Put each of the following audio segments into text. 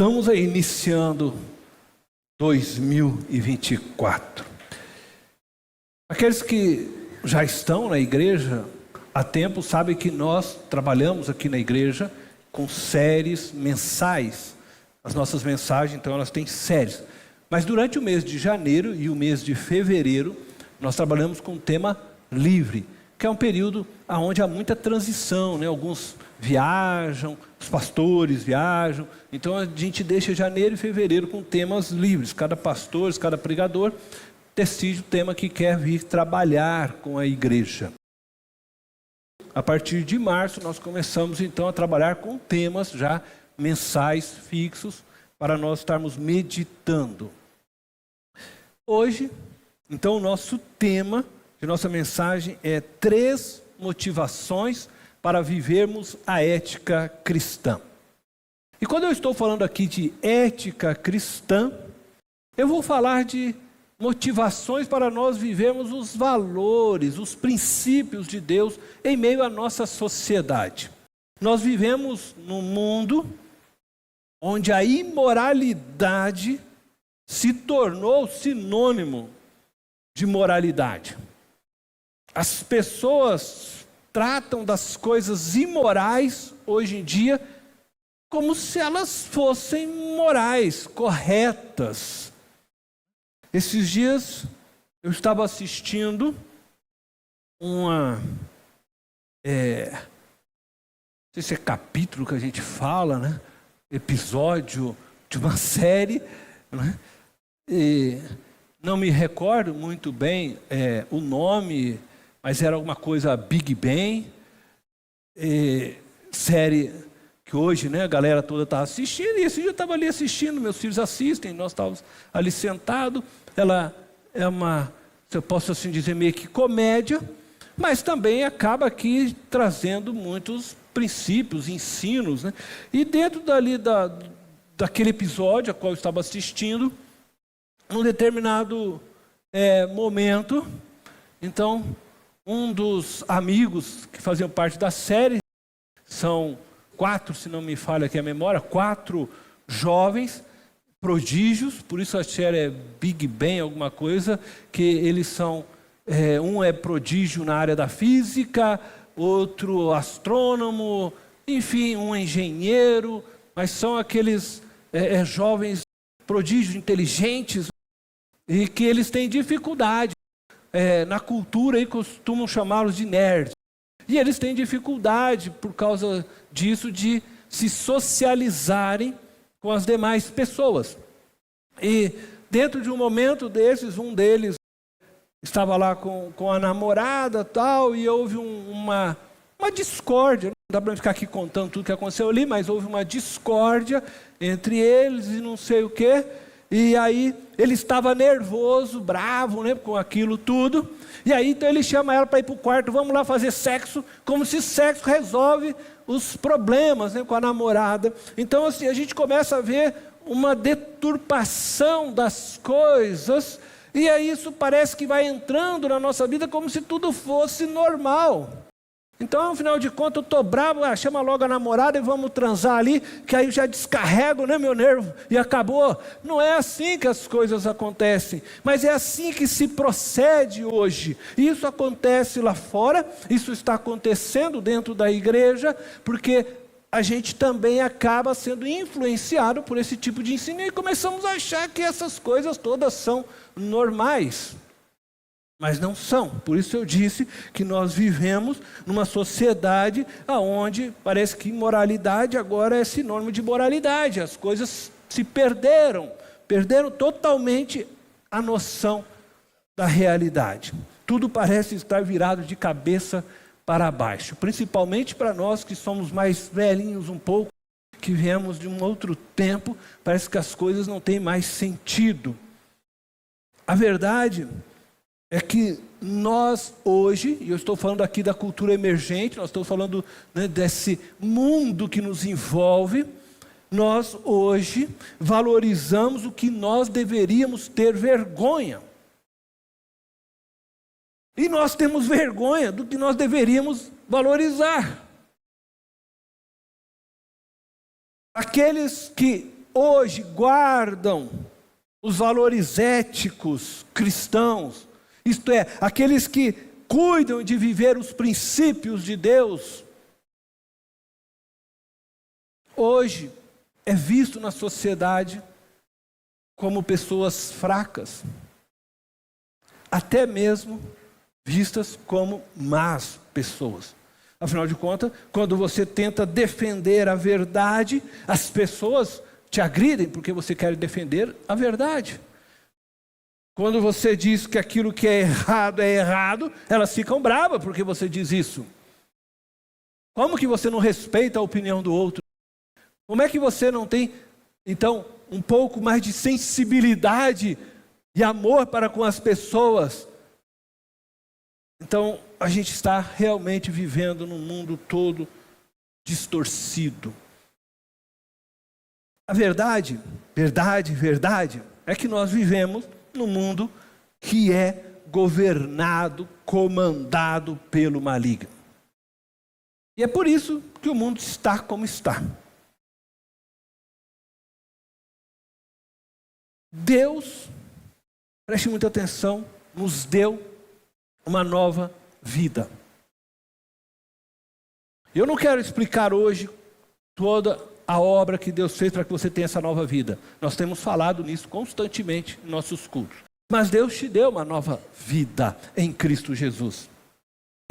Estamos aí iniciando 2024. Aqueles que já estão na igreja há tempo sabem que nós trabalhamos aqui na igreja com séries mensais. As nossas mensagens, então, elas têm séries. Mas durante o mês de janeiro e o mês de fevereiro, nós trabalhamos com o tema livre, que é um período onde há muita transição, né? Alguns viajam, os pastores viajam, então a gente deixa janeiro e fevereiro com temas livres. Cada pastor, cada pregador decide o tema que quer vir trabalhar com a igreja. A partir de março nós começamos então a trabalhar com temas já mensais fixos para nós estarmos meditando. Hoje, então, o nosso tema de nossa mensagem é 3 motivações para vivermos a ética cristã. E quando eu estou falando aqui de ética cristã, eu vou falar de motivações para nós vivermos os valores, os princípios de Deus em meio à nossa sociedade. Nós vivemos num mundo onde a imoralidade se tornou sinônimo de moralidade. As pessoas tratam das coisas imorais hoje em dia como se elas fossem morais, corretas. Esses dias eu estava assistindo não sei se é capítulo que a gente fala, né? Episódio de uma série, né? E não me recordo muito bem o nome, mas era alguma coisa Big Bang, série que hoje, né, a galera toda está assistindo, e esse dia eu estava ali assistindo, meus filhos assistem, nós estávamos ali sentados. Ela é uma, se eu posso assim dizer, meio que comédia, mas também acaba aqui trazendo muitos princípios, ensinos, né? E dentro daquele episódio a qual eu estava assistindo, num determinado momento, então, um dos amigos que faziam parte da série, são 4, se não me falha aqui a memória, 4 jovens prodígios, por isso a série é Big Bang, alguma coisa, que eles são, um é prodígio na área da física, outro astrônomo, enfim, um engenheiro, mas são aqueles jovens prodígios inteligentes e que eles têm dificuldade. Na cultura aí costumam chamá-los de nerds. E eles têm dificuldade por causa disso de se socializarem com as demais pessoas. E dentro de um momento desses, um deles estava lá com a namorada tal, e houve uma discórdia. Não dá para ficar aqui contando tudo que aconteceu ali, mas houve uma discórdia entre eles e não sei o quê. E aí ele estava nervoso, bravo, né, com aquilo tudo. E aí então ele chama ela para ir para o quarto, vamos lá fazer sexo, como se sexo resolve os problemas, né, com a namorada. Então assim, a gente começa a ver uma deturpação das coisas, e aí isso parece que vai entrando na nossa vida como se tudo fosse normal. Então, afinal de contas, eu estou bravo, chama logo a namorada e vamos transar ali, que aí eu já descarrego, né, meu nervo, e acabou. Não é assim que as coisas acontecem, mas é assim que se procede hoje. E isso acontece lá fora, isso está acontecendo dentro da igreja, porque a gente também acaba sendo influenciado por esse tipo de ensino e começamos a achar que essas coisas todas são normais. Mas não são. Por isso eu disse que nós vivemos numa sociedade onde parece que imoralidade agora é sinônimo de moralidade. As coisas se perderam totalmente a noção da realidade. Tudo parece estar virado de cabeça para baixo. Principalmente para nós que somos mais velhinhos um pouco, que viemos de um outro tempo, parece que as coisas não têm mais sentido. A verdade é que nós hoje, e eu estou falando aqui da cultura emergente, nós estamos falando, né, desse mundo que nos envolve, nós hoje valorizamos o que nós deveríamos ter vergonha. E nós temos vergonha do que nós deveríamos valorizar. Aqueles que hoje guardam os valores éticos cristãos, isto é, aqueles que cuidam de viver os princípios de Deus, hoje é visto na sociedade como pessoas fracas, até mesmo vistas como más pessoas. Afinal de contas, quando você tenta defender a verdade, as pessoas te agridem porque você quer defender a verdade. Quando você diz que aquilo que é errado, elas ficam bravas porque você diz isso. Como que você não respeita a opinião do outro? Como é que você não tem, então, um pouco mais de sensibilidade e amor para com as pessoas? Então, a gente está realmente vivendo num mundo todo distorcido. A verdade é que nós vivemos num mundo que é governado, comandado pelo maligno. E é por isso que o mundo está como está. Deus, preste muita atenção, nos deu uma nova vida. Eu não quero explicar hoje toda a obra que Deus fez para que você tenha essa nova vida. Nós temos falado nisso constantemente em nossos cultos. Mas Deus te deu uma nova vida em Cristo Jesus.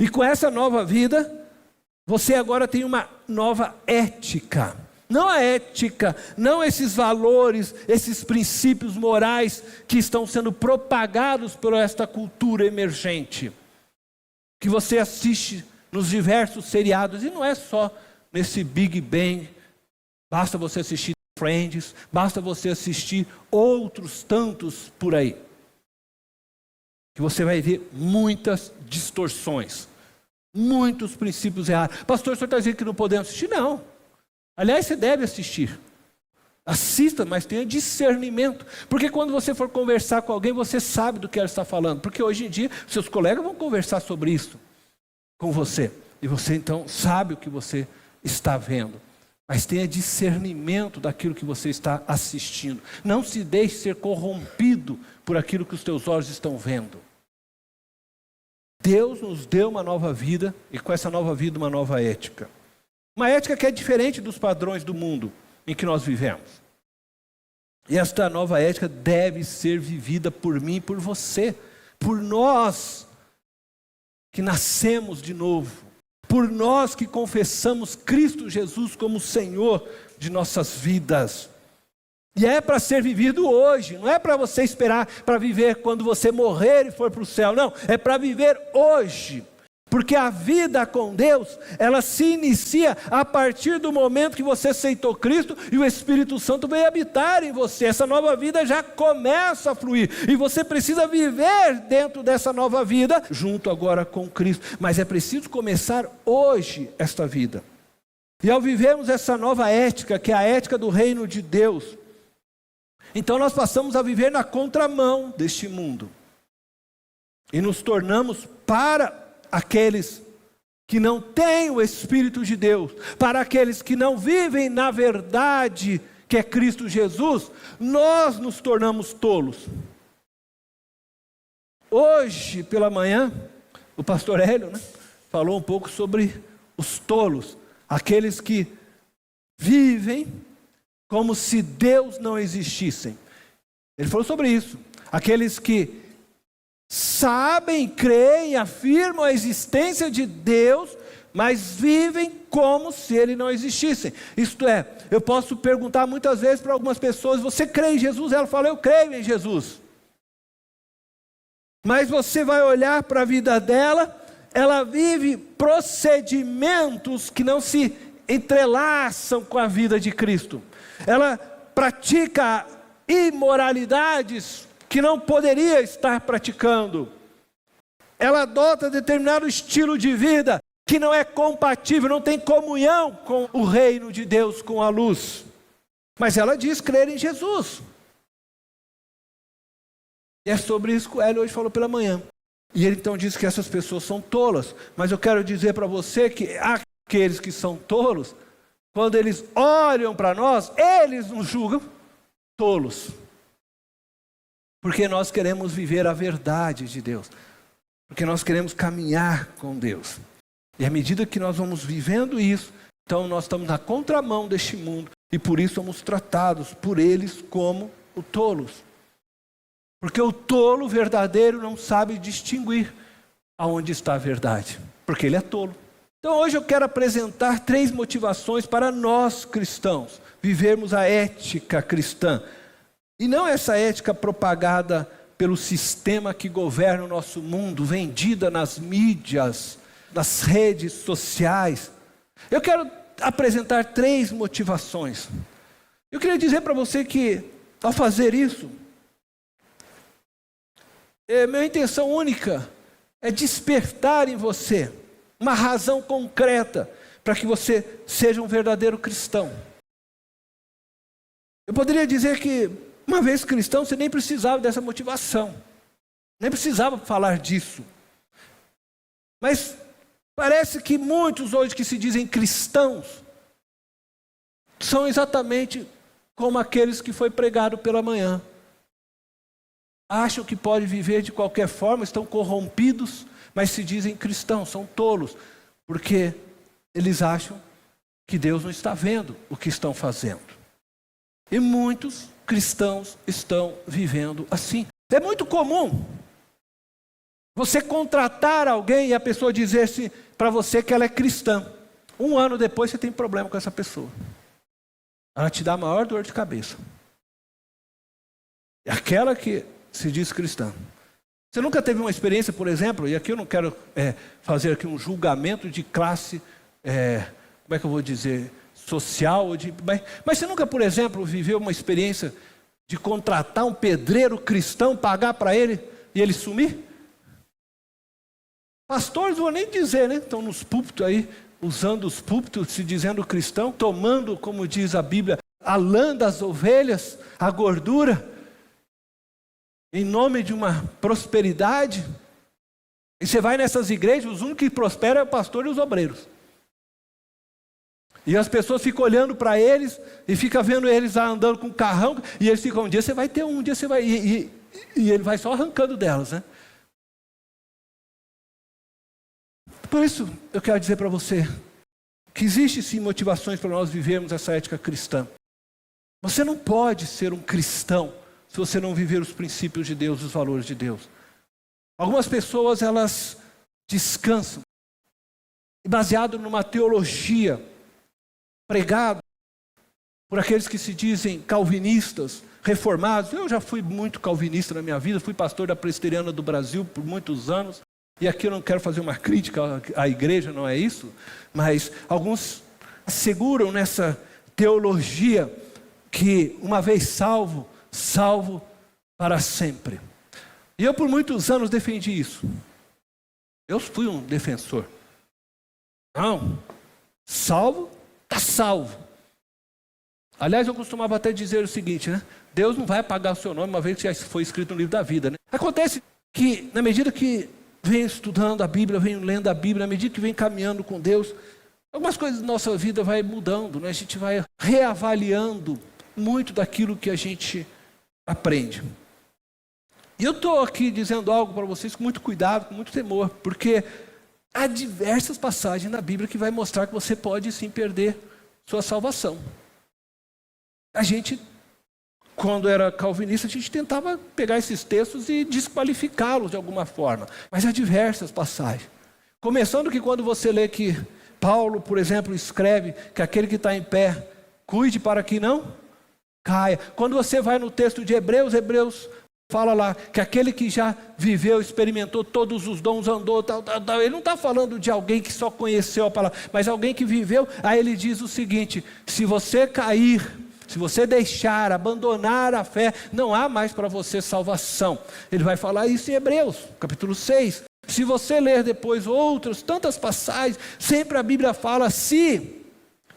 E com essa nova vida, você agora tem uma nova ética. Não a ética, não esses valores, esses princípios morais que estão sendo propagados por esta cultura emergente, que você assiste nos diversos seriados, e não é só nesse Big Bang, basta você assistir Friends, basta você assistir outros tantos por aí, que você vai ver muitas distorções, muitos princípios errados. Pastor, o senhor está dizendo que não podemos assistir? Não. Aliás, você deve assistir. Assista, mas tenha discernimento. Porque quando você for conversar com alguém, você sabe do que ela está falando. Porque hoje em dia, seus colegas vão conversar sobre isso com você. E você então sabe o que você está vendo. Mas tenha discernimento daquilo que você está assistindo. Não se deixe ser corrompido por aquilo que os teus olhos estão vendo. Deus nos deu uma nova vida, e com essa nova vida uma nova ética. Uma ética que é diferente dos padrões do mundo em que nós vivemos. E esta nova ética deve ser vivida por mim e por você. Por nós que nascemos de novo. Por nós que confessamos Cristo Jesus como Senhor de nossas vidas. E é para ser vivido hoje. Não é para você esperar para viver quando você morrer e for para o céu. Não, é para viver hoje. Porque a vida com Deus, ela se inicia a partir do momento que você aceitou Cristo e o Espírito Santo veio habitar em você. Essa nova vida já começa a fluir. E você precisa viver dentro dessa nova vida, junto agora com Cristo. Mas é preciso começar hoje esta vida. E ao vivermos essa nova ética, que é a ética do reino de Deus, então nós passamos a viver na contramão deste mundo. E nos tornamos para aqueles que não têm o Espírito de Deus, para aqueles que não vivem na verdade que é Cristo Jesus, nós nos tornamos tolos. Hoje pela manhã, o pastor Hélio, falou um pouco sobre os tolos, aqueles que vivem como se Deus não existisse. Ele falou sobre isso, aqueles que sabem, creem, afirmam a existência de Deus, mas vivem como se Ele não existisse. Isto é, eu posso perguntar muitas vezes para algumas pessoas: você crê em Jesus? Ela fala: eu creio em Jesus. Mas você vai olhar para a vida dela, ela vive procedimentos que não se entrelaçam com a vida de Cristo. Ela pratica imoralidades que não poderia estar praticando. Ela adota determinado estilo de vida que não é compatível, não tem comunhão com o reino de Deus, com a luz. Mas ela diz crer em Jesus. E é sobre isso que o Hélio hoje falou pela manhã. E ele então diz que essas pessoas são tolas. Mas eu quero dizer para você que aqueles que são tolos, quando eles olham para nós, eles nos julgam tolos. Porque nós queremos viver a verdade de Deus. Porque nós queremos caminhar com Deus. E à medida que nós vamos vivendo isso, então nós estamos na contramão deste mundo. E por isso somos tratados por eles como o tolos. Porque o tolo verdadeiro não sabe distinguir aonde está a verdade. Porque ele é tolo. Então hoje eu quero apresentar 3 motivações para nós cristãos vivermos a ética cristã. E não essa ética propagada pelo sistema que governa o nosso mundo, vendida nas mídias, nas redes sociais. Eu quero apresentar 3 motivações. Eu queria dizer para você que, ao fazer isso, minha intenção única é despertar em você uma razão concreta para que você seja um verdadeiro cristão. Eu poderia dizer que, uma vez cristão, você nem precisava dessa motivação, nem precisava falar disso. Mas parece que muitos hoje que se dizem cristãos são exatamente como aqueles que foi pregado pela manhã. Acham que pode viver de qualquer forma, estão corrompidos, mas se dizem cristãos, são tolos, porque eles acham que Deus não está vendo o que estão fazendo. E muitos cristãos estão vivendo assim. É muito comum você contratar alguém e a pessoa dizer para você que ela é cristã. 1 ano depois você tem problema com essa pessoa. Ela te dá a maior dor de cabeça. É aquela que se diz cristã. Você nunca teve uma experiência, por exemplo, e aqui eu não quero fazer aqui um julgamento de classe, como é que eu vou dizer, social, mas você nunca, por exemplo, viveu uma experiência de contratar um pedreiro cristão, pagar para ele e ele sumir? Pastores, vou nem dizer, né? Estão nos púlpitos aí, usando os púlpitos, se dizendo cristão, tomando, como diz a Bíblia, a lã das ovelhas, a gordura, em nome de uma prosperidade. E você vai nessas igrejas, os únicos que prosperam é o pastor e os obreiros. E as pessoas ficam olhando para eles e ficam vendo eles lá andando com um carrão, e eles ficam, um dia você vai ter um dia você vai... E ele vai só arrancando delas, né? Por isso, eu quero dizer para você que existe sim motivações para nós vivermos essa ética cristã. Você não pode ser um cristão se você não viver os princípios de Deus, os valores de Deus. Algumas pessoas, elas descansam, baseado numa teologia pregada por aqueles que se dizem calvinistas, reformados. Eu já fui muito calvinista na minha vida, fui pastor da Presbiteriana do Brasil por muitos anos, e aqui eu não quero fazer uma crítica à igreja, não é isso, mas alguns asseguram nessa teologia que uma vez salvo para sempre. E eu por muitos anos defendi isso. Eu fui um defensor. Não, salvo, está salvo. Aliás, eu costumava até dizer o seguinte, né? Deus não vai apagar o seu nome uma vez que já foi escrito no livro da vida, né? Acontece que, na medida que venho estudando a Bíblia, venho lendo a Bíblia, na medida que venho caminhando com Deus, algumas coisas da nossa vida vai mudando, né? A gente vai reavaliando muito daquilo que a gente aprende. E eu estou aqui dizendo algo para vocês com muito cuidado, com muito temor, porque há diversas passagens na Bíblia que vai mostrar que você pode sim perder sua salvação. A gente, quando era calvinista, a gente tentava pegar esses textos e desqualificá-los de alguma forma. Mas há diversas passagens. Começando que quando você lê que Paulo, por exemplo, escreve que aquele que está em pé, cuide para que não caia. Quando você vai no texto de Hebreus fala lá que aquele que já viveu, experimentou todos os dons, andou, tal. Ele não está falando de alguém que só conheceu a palavra, mas alguém que viveu. Aí ele diz o seguinte: se você cair, se você deixar, abandonar a fé, não há mais para você salvação. Ele vai falar isso em Hebreus, capítulo 6. Se você ler depois outras tantas passagens, sempre a Bíblia fala: se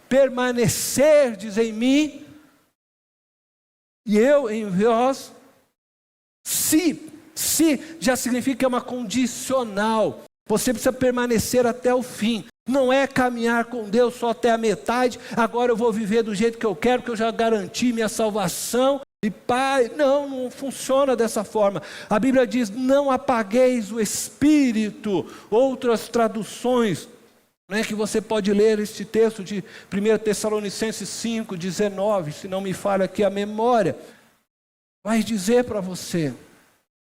permanecerdes em mim, e eu em vós. Se já significa que é uma condicional. Você precisa permanecer até o fim. Não é caminhar com Deus só até a metade, agora eu vou viver do jeito que eu quero, porque eu já garanti minha salvação. E Pai, não funciona dessa forma. A Bíblia diz, não apagueis o Espírito. Outras traduções, né, que você pode ler este texto de 1 Tessalonicenses 5, 19, se não me falha aqui a memória, vai dizer para você,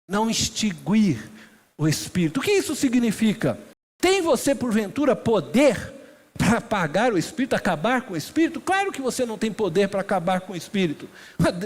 não extinguir o Espírito. O que isso significa? Tem você, porventura, poder para apagar o Espírito, acabar com o Espírito? Claro que você não tem poder para acabar com o Espírito.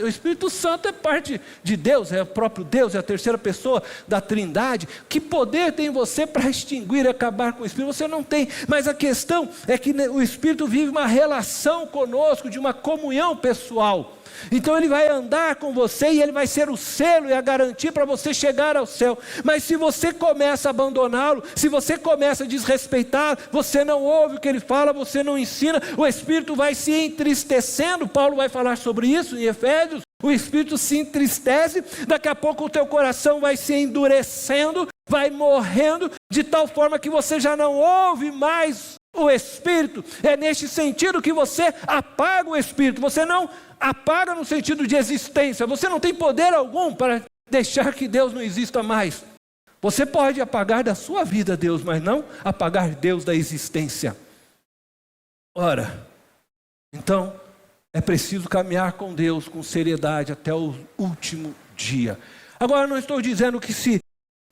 O Espírito Santo é parte de Deus, é o próprio Deus, é a terceira pessoa da Trindade. Que poder tem você para extinguir e acabar com o Espírito? Você não tem. Mas a questão é que o Espírito vive uma relação conosco, de uma comunhão pessoal. Então ele vai andar com você e ele vai ser o selo e a garantia para você chegar ao céu. Mas se você começa a abandoná-lo, se você começa a desrespeitar, você não ouve o que ele fala, você não ensina, o Espírito vai se entristecendo. Paulo vai falar sobre isso em Efésios. O Espírito se entristece, daqui a pouco o teu coração vai se endurecendo, vai morrendo, de tal forma que você já não ouve mais o Espírito. É neste sentido que você apaga o Espírito. Você não apaga no sentido de existência. Você não tem poder algum para deixar que Deus não exista mais. Você pode apagar da sua vida Deus, mas não apagar Deus da existência. Ora, então é preciso caminhar com Deus com seriedade até o último dia. Agora, não estou dizendo que se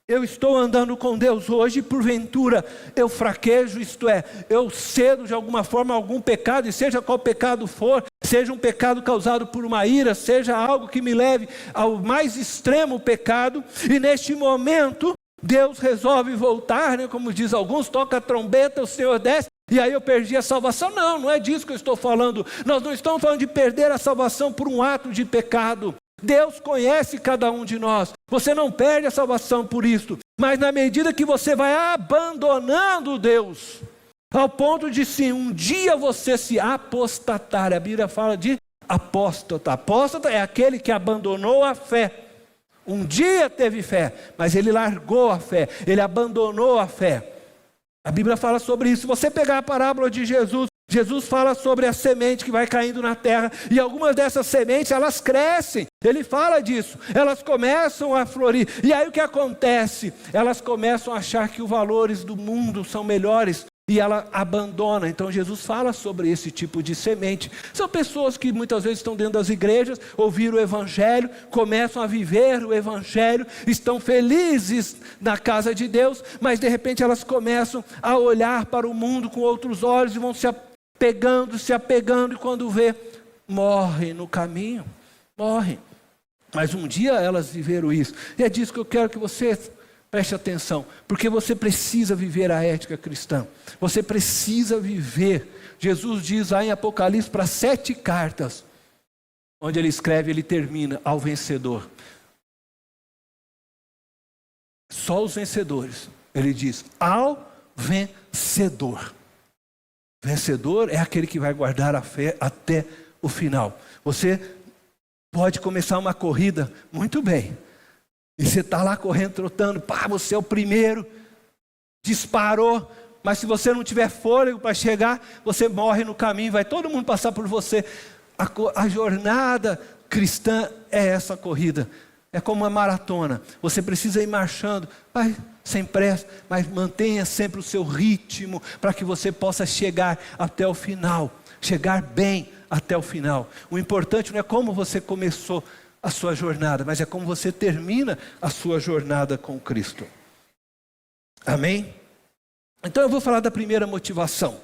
eu estou andando com Deus hoje, porventura eu fraquejo, isto é, eu cedo de alguma forma algum pecado, e seja qual pecado for, seja um pecado causado por uma ira, seja algo que me leve ao mais extremo pecado, e neste momento Deus resolve voltar, né, como diz alguns, toca a trombeta, o Senhor desce, e aí eu perdi a salvação. Não é disso que eu estou falando. Nós não estamos falando de perder a salvação por um ato de pecado. Deus conhece cada um de nós. Você não perde a salvação por isso. Mas na medida que você vai abandonando Deus, ao ponto de sim, um dia você se apostatar. A Bíblia fala de apóstata. Apóstata é aquele que abandonou a fé. Um dia teve fé, mas ele largou a fé. Ele abandonou a fé. A Bíblia fala sobre isso. Se você pegar a parábola de Jesus, Jesus fala sobre a semente que vai caindo na terra, e algumas dessas sementes, elas crescem, ele fala disso, elas começam a florir, e aí o que acontece? Elas começam a achar que os valores do mundo são melhores, e ela abandona. Então Jesus fala sobre esse tipo de semente. São pessoas que muitas vezes estão dentro das igrejas, ouviram o Evangelho, começam a viver o Evangelho, estão felizes na casa de Deus, mas de repente elas começam a olhar para o mundo com outros olhos, e vão se apegando, e quando vê, morrem no caminho, morrem. Mas um dia elas viveram isso, e é disso que eu quero que você preste atenção, porque você precisa viver a ética cristã, você precisa viver. Jesus diz lá em Apocalipse para 7 cartas, onde ele escreve, ele termina, ao vencedor. Só os vencedores, ele diz, ao vencedor. Vencedor é aquele que vai guardar a fé até o final. Você pode começar uma corrida muito bem, e você está lá correndo, trotando, você é o primeiro, disparou, mas se você não tiver fôlego para chegar, você morre no caminho, vai todo mundo passar por você. A jornada cristã é essa corrida, é como uma maratona. Você precisa ir marchando, vai sem pressa, mas mantenha sempre o seu ritmo, para que você possa chegar até o final, chegar bem até o final. O importante não é como você começou a sua jornada, mas é como você termina a sua jornada com Cristo. Amém? Então eu vou falar da primeira motivação.